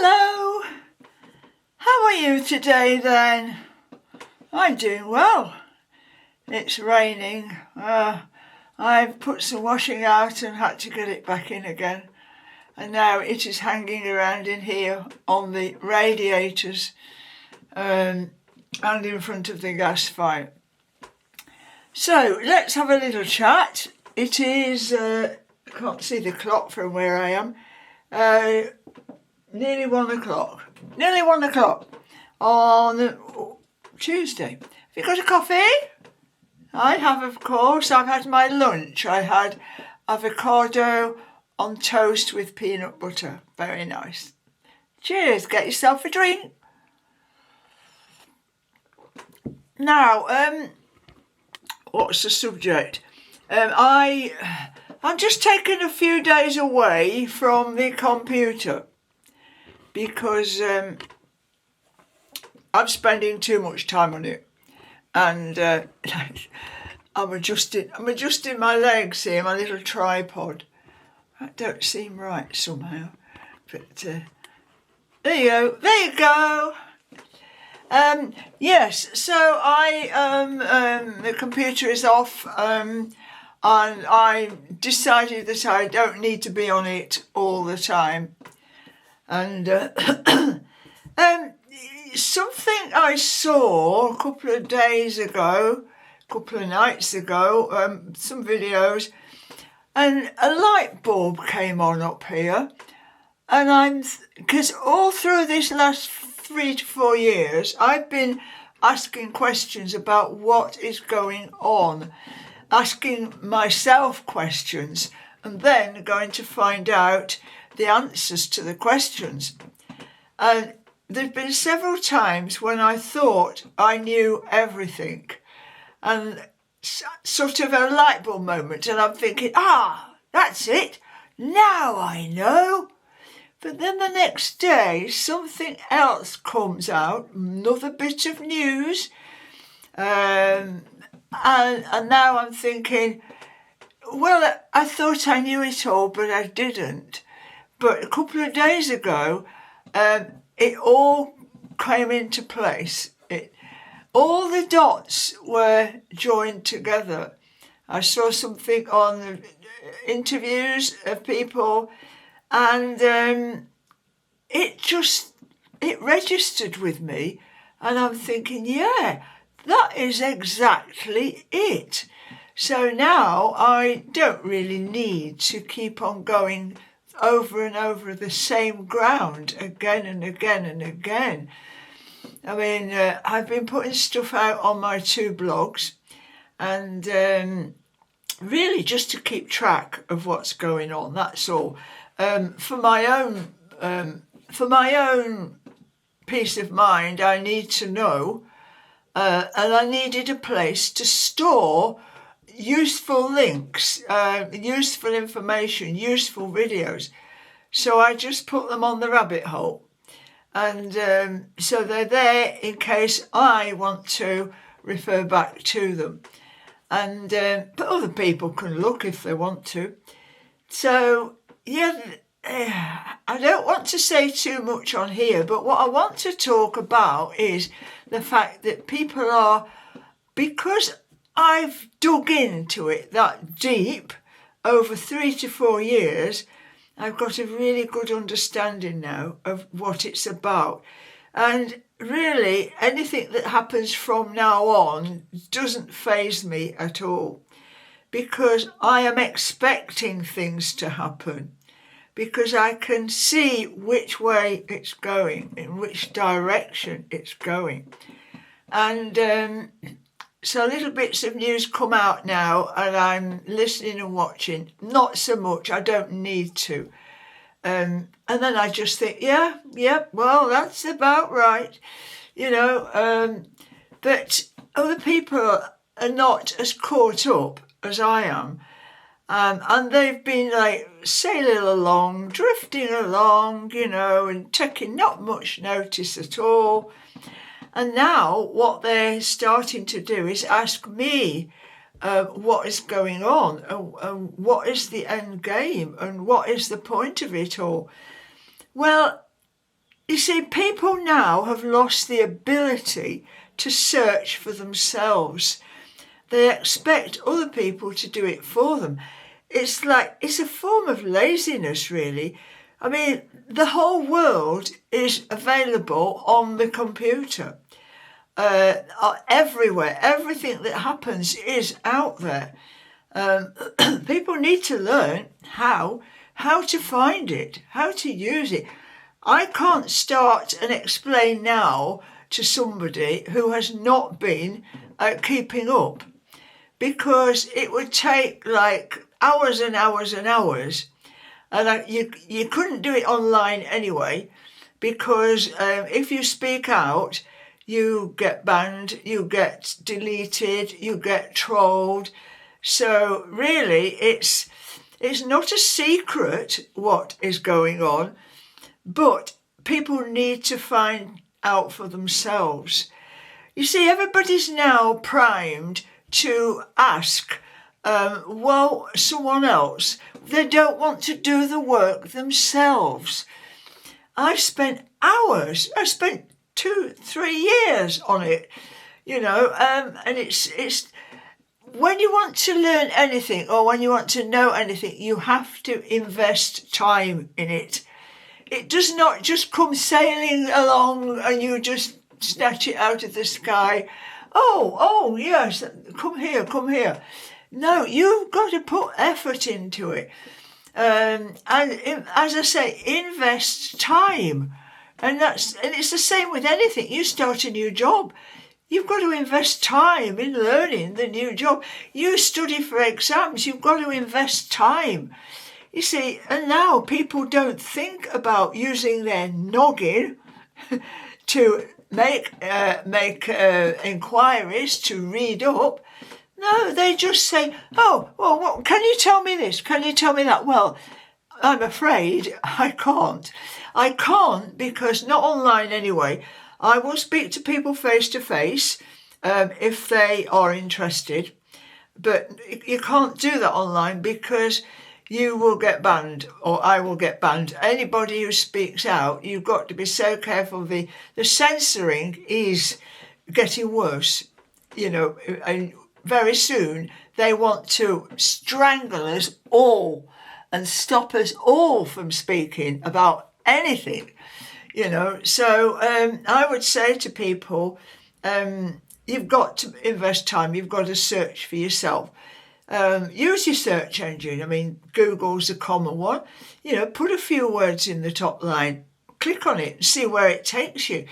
Hello, how are you today then? I'm doing well. It's raining. I've put some washing out and had to get it back in again. And now it is hanging around in here on the radiators and in front of the gas fire. So let's have a little chat. It is, I can't see the clock from where I am, nearly 1 o'clock. Nearly 1 o'clock on Tuesday. Have you got a coffee? I have, of course. I've had my lunch. I had avocado on toast with peanut butter. Very nice. Cheers. Get yourself a drink. Now, what's the subject? I'm just taking a few days away from the computer because I'm spending too much time on it, and I'm adjusting my legs here, my little tripod. That don't seem right somehow, but there you go. Yes, so the computer is off, and I decided that I don't need to be on it all the time. And something I saw a couple of nights ago, some videos, and a light bulb came on up here, and because all through this last 3 to 4 years, I've been asking questions about what is going on, asking myself questions, and then going to find out the answers to the questions. And there's been several times when I thought I knew everything, and sort of a light bulb moment, and I'm thinking, that's it, now I know. But then the next day, something else comes out, another bit of news, and now I'm thinking, well, I thought I knew it all, but I didn't. But a couple of days ago, it all came into place. All the dots were joined together. I saw something on the interviews of people, and it registered with me, and I'm thinking, yeah, that is exactly it. So now I don't really need to keep on going over and over the same ground again and again and again. I mean, I've been putting stuff out on my 2 blogs, and really just to keep track of what's going on, that's all. For my own peace of mind, I need to know, and I needed a place to store useful links, useful information, useful videos. So I just put them on the rabbit hole, and so they're there in case I want to refer back to them, and but other people can look if they want to. So yeah, I don't want to say too much on here, but what I want to talk about is the fact that people are, because I've dug into it that deep over 3 to 4 years, I've got a really good understanding now of what it's about. And really, anything that happens from now on doesn't faze me at all, because I am expecting things to happen, because I can see which way it's going, in which direction it's going. And so little bits of news come out now, and I'm listening and watching. Not so much, I don't need to. And then I just think, yeah, well, that's about right. But other people are not as caught up as I am. And they've been like sailing along, drifting along, and taking not much notice at all. And now what they're starting to do is ask me what is going on, and what is the end game, and what is the point of it all. Well, You see, people now have lost the ability to search for themselves. They expect other people to do it for them. It's a form of laziness, really. I mean, the whole world is available on the computer. Everywhere, everything that happens is out there. People need to learn how to find it, how to use it. I can't start and explain now to somebody who has not been keeping up, because it would take like hours and hours and hours, and you couldn't do it online anyway, because if you speak out, you get banned, you get deleted, you get trolled. So really, it's not a secret what is going on, but people need to find out for themselves. You see, everybody's now primed to ask, someone else. They don't want to do the work themselves. I spent 2-3 years on it, and it's when you want to learn anything or when you want to know anything, you have to invest time in it. It does not just come sailing along and you just snatch it out of the sky. Oh, yes, come here. No, you've got to put effort into it. And as I say, invest time. And it's the same with anything. You start a new job, you've got to invest time in learning the new job. You study for exams, you've got to invest time. You see, and now people don't think about using their noggin to make inquiries, to read up. No, they just say, can you tell me this? Can you tell me that? Well, I'm afraid I can't. I can't, because not online anyway. I will speak to people face to face if they are interested, but you can't do that online because you will get banned, or I will get banned. Anybody who speaks out, you've got to be so careful. The censoring is getting worse, and very soon they want to strangle us all and stop us all from speaking about anything, So I would say to people, you've got to invest time. You've got to search for yourself. Use your search engine. I mean, Google's a common one. Put a few words in the top line, click on it and see where it takes you.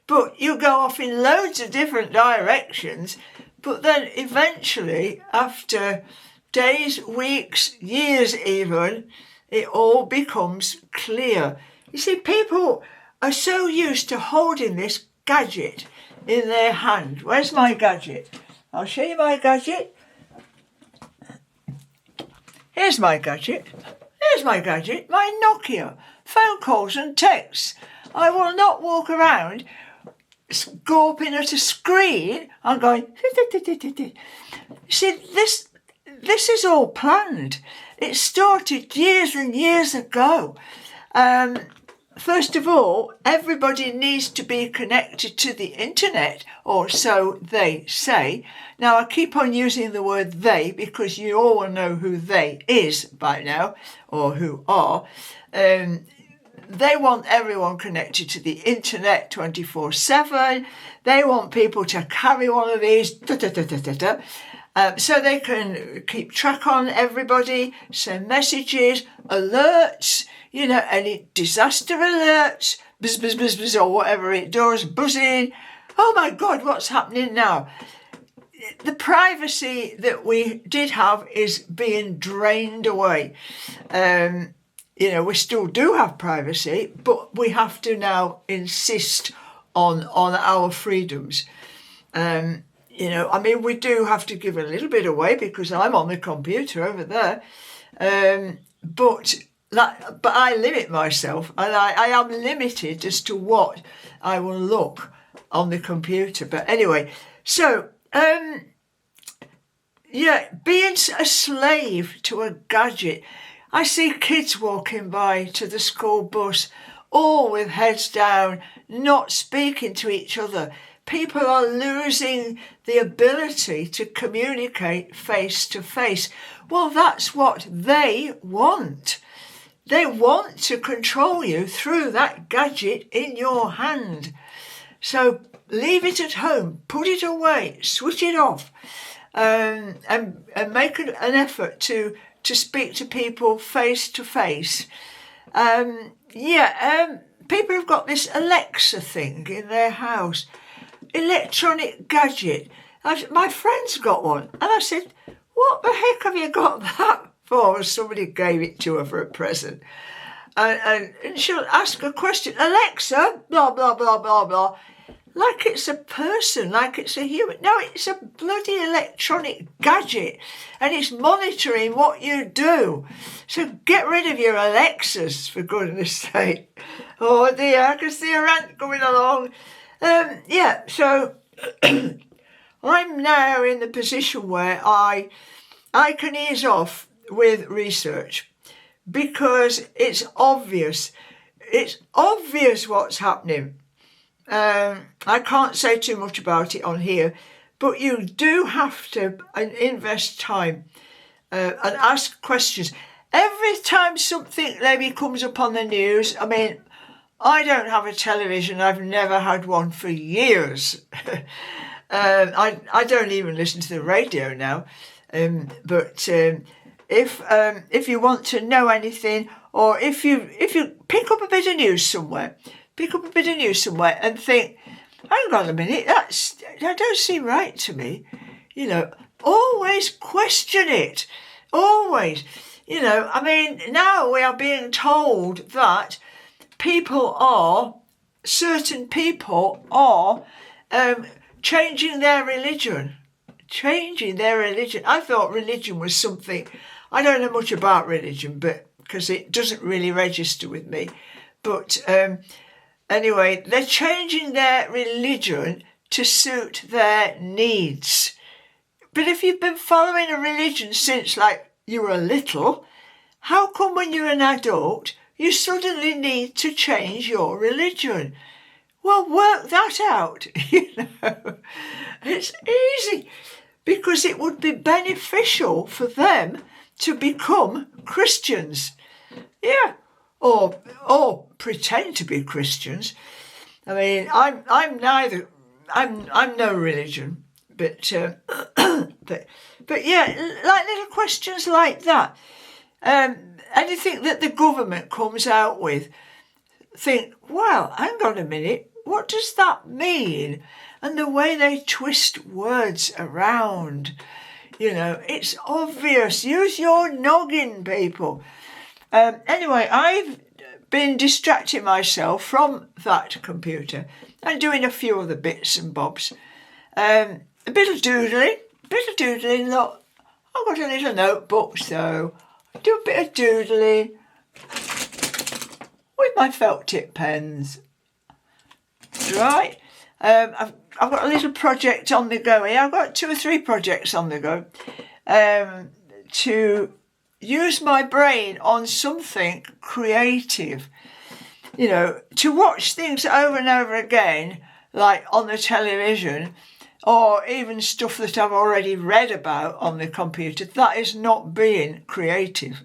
But you go off in loads of different directions, but then eventually, after days, weeks, years even, it all becomes clear. You see, people are so used to holding this gadget in their hand. Where's my gadget? I'll show you my gadget. Here's my gadget. My Nokia. Phone calls and texts. I will not walk around gawping at a screen and going, see, this is all planned. It started years and years ago. First of all, everybody needs to be connected to the internet, or so they say. Now, I keep on using the word they because you all know who they is by now, or who are. They want everyone connected to the internet 24/7. They want people to carry one of these, so they can keep track on everybody, send messages, alerts, any disaster alerts, buzz, buzz, buzz, buzz, or whatever it does, buzzing. Oh my God, what's happening now? The privacy that we did have is being drained away. We still do have privacy, but we have to now insist on our freedoms. We do have to give a little bit away because I'm on the computer over there. But I limit myself, and I am limited as to what I will look on the computer. But anyway, so being a slave to a gadget. I see kids walking by to the school bus all with heads down, not speaking to each other. People are losing the ability to communicate face to face. Well, that's what they want. They want to control you through that gadget in your hand. So leave it at home, put it away, switch it off, and make an effort to speak to people face to face. People have got this Alexa thing in their house, electronic gadget. My friend's got one, and I said, what the heck have you got that for? Somebody gave it to her for a present. And she'll ask a question, Alexa, blah, blah, blah, blah, blah, like it's a person, like it's a human. No, it's a bloody electronic gadget, and it's monitoring what you do. So get rid of your Alexas, for goodness sake. Oh dear, I can see a rant coming along. So I'm now in the position where I can ease off with research, because it's obvious what's happening. I can't say too much about it on here, but you do have to invest time and ask questions. Every time something maybe comes up on the news, I mean, I don't have a television. I've never had one for years. I don't even listen to the radio now. But if you want to know anything, or if you pick up a bit of news somewhere, and think, hang on a minute, that don't seem right to me. Always question it. Always. I mean, now we are being told that certain people are changing their religion. I thought religion was something, I don't know much about religion, but because it doesn't really register with me. But anyway, they're changing their religion to suit their needs. But if you've been following a religion since you were little, how come when you're an adult you suddenly need to change your religion? Well, work that out. It's easy, because it would be beneficial for them to become Christians. Yeah, or pretend to be Christians. I mean, I'm neither. I'm no religion, but yeah, like little questions like that. Anything that the government comes out with, think, well, hang on a minute, what does that mean? And the way they twist words around, it's obvious. Use your noggin, people. Anyway, I've been distracting myself from that computer and doing a few other bits and bobs. A bit of doodling. Look, I've got a little notebook, so I do a bit of doodling with my felt tip pens. Right. I've got a little project on the go here. I've got 2 or 3 projects on the go to use my brain on something creative. To watch things over and over again, like on the television, or even stuff that I've already read about on the computer, that is not being creative.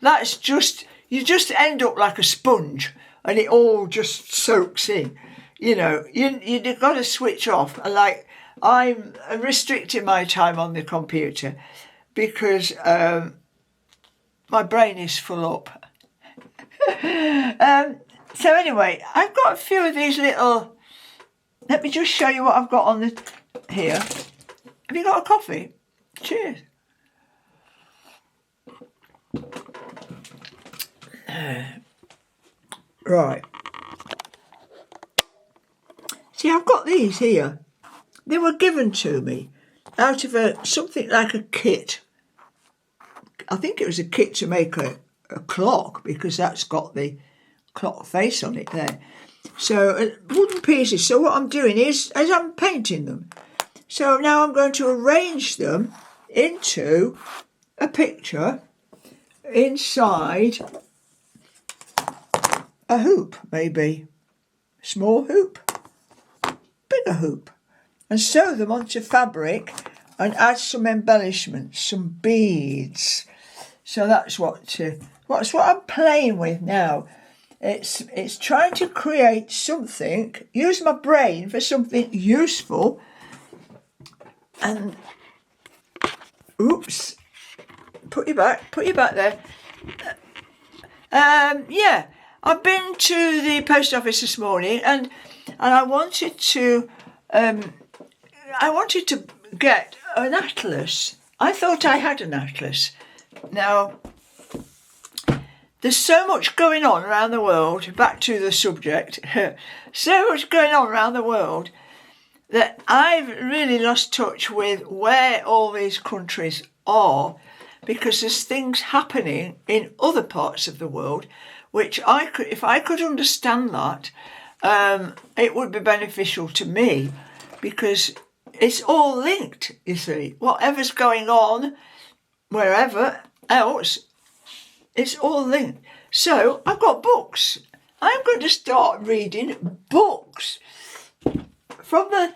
That's just, you just end up like a sponge and it all just soaks in. You've got to switch off. Like, I'm restricting my time on the computer because my brain is full up. So anyway, I've got a few of these little, let me just show you what I've got on the here. Have you got a coffee? Cheers. Right. See, I've got these here. They were given to me out of something like a kit. I think it was a kit to make a clock, because that's got the clock face on it there. So wooden pieces. So what I'm doing is I'm painting them. So now I'm going to arrange them into a picture inside a hoop, maybe. Small hoop, bigger hoop. And sew them onto fabric and add some embellishments, some beads. So that's what I'm playing with now. It's trying to create something, use my brain for something useful. And oops, put you back there. Yeah, I've been to the post office this morning, and I wanted to get an atlas. I thought I had an atlas. Now, there's so much going on around the world, back to the subject, so much going on around the world that I've really lost touch with where all these countries are, because there's things happening in other parts of the world which if I could understand that, it would be beneficial to me, because it's all linked, you see. Whatever's going on wherever else, it's all linked. So I've got books. I'm going to start reading books. From the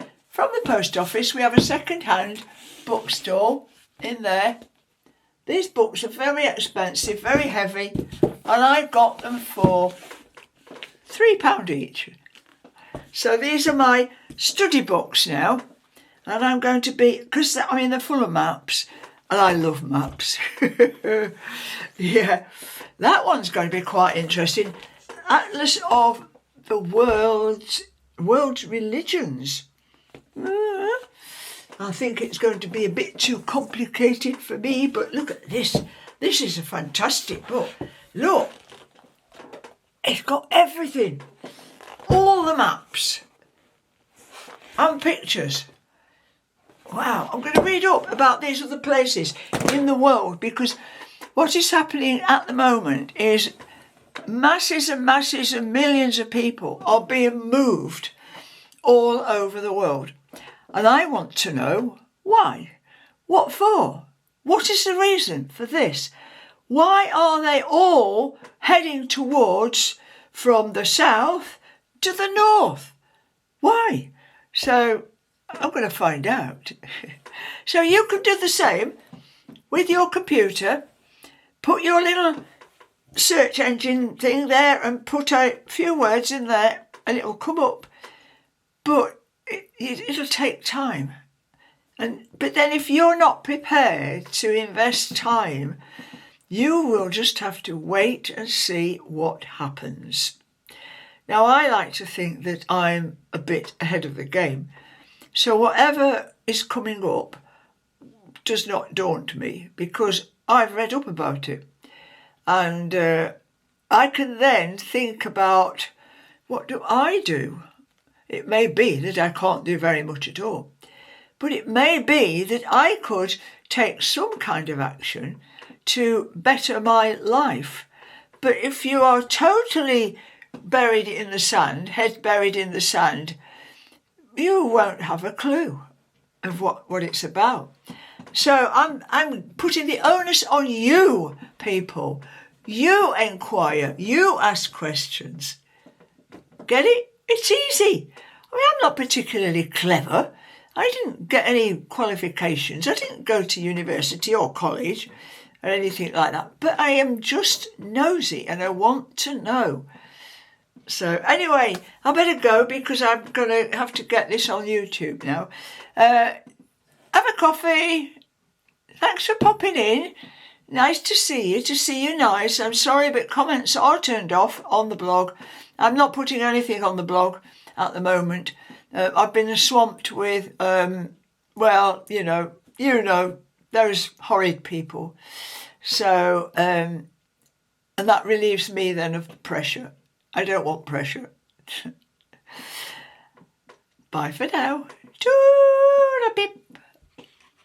post office, we have a second-hand bookstore in there. These books are very expensive, very heavy, and I got them for £3 each. So these are my study books now, and I'm going to because they're full of maps, and I love maps. Yeah, that one's going to be quite interesting. Atlas of the world's religions. I think it's going to be a bit too complicated for me, but look at this. This is a fantastic book. Look, it's got everything. All the maps and pictures. Wow, I'm going to read up about these other places in the world, because what is happening at the moment is masses and masses and millions of people are being moved all over the world. And I want to know why. What for? What is the reason for this? Why are they all heading towards from the south to the north? Why? So I'm going to find out. So you can do the same with your computer. Put your little search engine thing there and put a few words in there and it will come up. But it'll take time. But then if you're not prepared to invest time, you will just have to wait and see what happens. Now, I like to think that I'm a bit ahead of the game. So whatever is coming up does not daunt me, because I've read up about it. And I can then think about, what do I do? It may be that I can't do very much at all. But it may be that I could take some kind of action to better my life. But if you are totally buried in the sand, head buried in the sand, you won't have a clue of what it's about. So I'm putting the onus on you, people. You inquire, you ask questions. Get it? It's easy. I mean, I'm not particularly clever. I didn't get any qualifications. I didn't go to university or college or anything like that. But I am just nosy and I want to know. So anyway, I better go, because I'm going to have to get this on YouTube now. Have a coffee. Thanks for popping in. Nice to see you nice. I'm sorry, but comments are turned off on the blog. I'm not putting anything on the blog at the moment. I've been swamped with, you know, those horrid people. So, and that relieves me then of the pressure. I don't want pressure. Bye for now. Toodle-pip.